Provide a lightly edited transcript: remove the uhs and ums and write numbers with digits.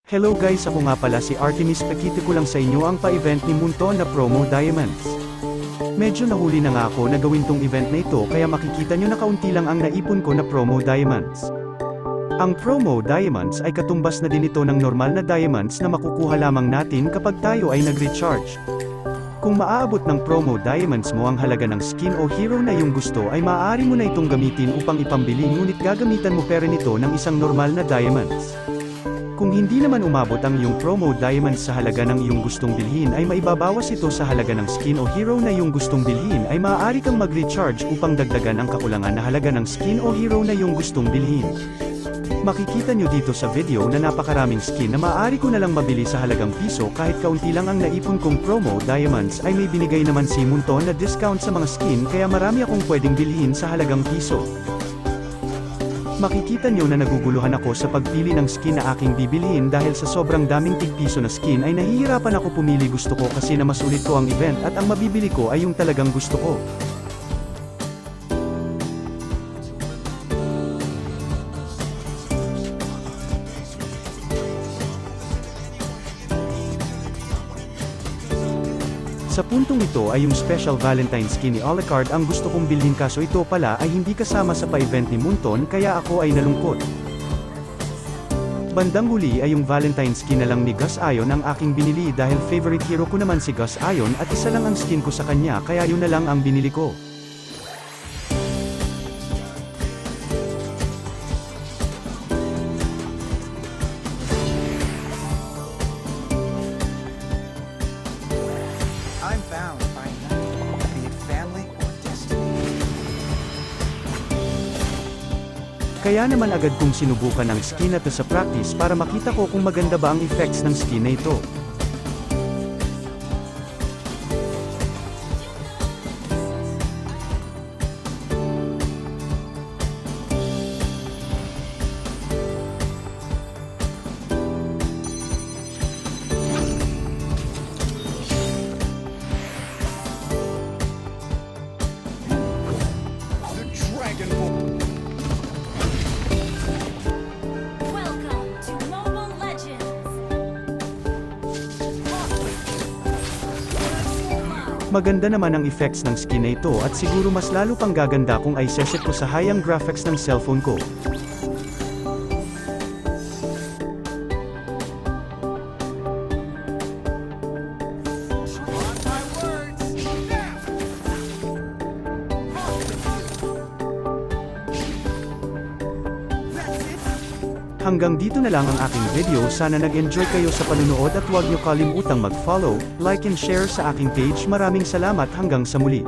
Hello guys, ako nga pala si Artemis. Pakita ko lang sa inyo ang pa-event ni Munto na Promo Diamonds. Medyo nahuli na nga ako na gawin tong event na ito kaya makikita nyo na kaunti lang ang naipon ko na Promo Diamonds. Ang Promo Diamonds ay katumbas na din ito ng normal na diamonds na makukuha lamang natin kapag tayo ay nag-recharge. Kung maaabot ng Promo Diamonds mo ang halaga ng skin o hero na iyong gusto ay maaari mo na itong gamitin upang ipambili, ngunit gagamitan mo pa rin ito ng isang normal na diamonds. Kung hindi naman umabot ang iyong Promo Diamonds sa halaga ng iyong gustong bilhin ay maibabawas ito sa halaga ng skin o hero na iyong gustong bilhin ay maaari kang mag-recharge upang dagdagan ang kakulangan na halaga ng skin o hero na iyong gustong bilhin. Makikita nyo dito sa video na napakaraming skin na maaari ko na lang mabili sa halagang piso. Kahit kaunti lang ang naipon kong Promo Diamonds ay may binigay naman si Munto na discount sa mga skin kaya marami akong pwedeng bilhin sa halagang piso. Makikita nyo na naguguluhan ako sa pagpili ng skin na aking bibilhin dahil sa sobrang daming tig-piso na skin ay nahihirapan ako pumili. Gusto ko kasi na masulit ko ang event at ang mabibili ko ay yung talagang gusto ko. Sa puntong ito ay yung special Valentine skin ni Alucard ang gusto kong bilhin, kaso ito pala ay hindi kasama sa pa-event ni Munton kaya ako ay nalungkot. Bandang huli ay yung Valentine skin na lang ni Gus Ion ang aking binili dahil favorite hero ko naman si Gus Ion at isa lang ang skin ko sa kanya kaya yun na lang ang binili ko. I'm bound by nothing, be it family or destiny. Kaya naman agad kong sinubukan ang skin na to sa practice para makita ko kung maganda ba ang effects ng skin na ito. Welcome to Mobile Legends! Maganda naman ang effects ng skin na ito at siguro mas lalo pang gaganda kung ay seset ko sa high-end graphics ng cellphone ko. Hanggang dito na lang ang aking video. Sana nag-enjoy kayo sa panunood at huwag niyo kalimutang mag-follow, like and share sa aking page. Maraming salamat, hanggang sa muli.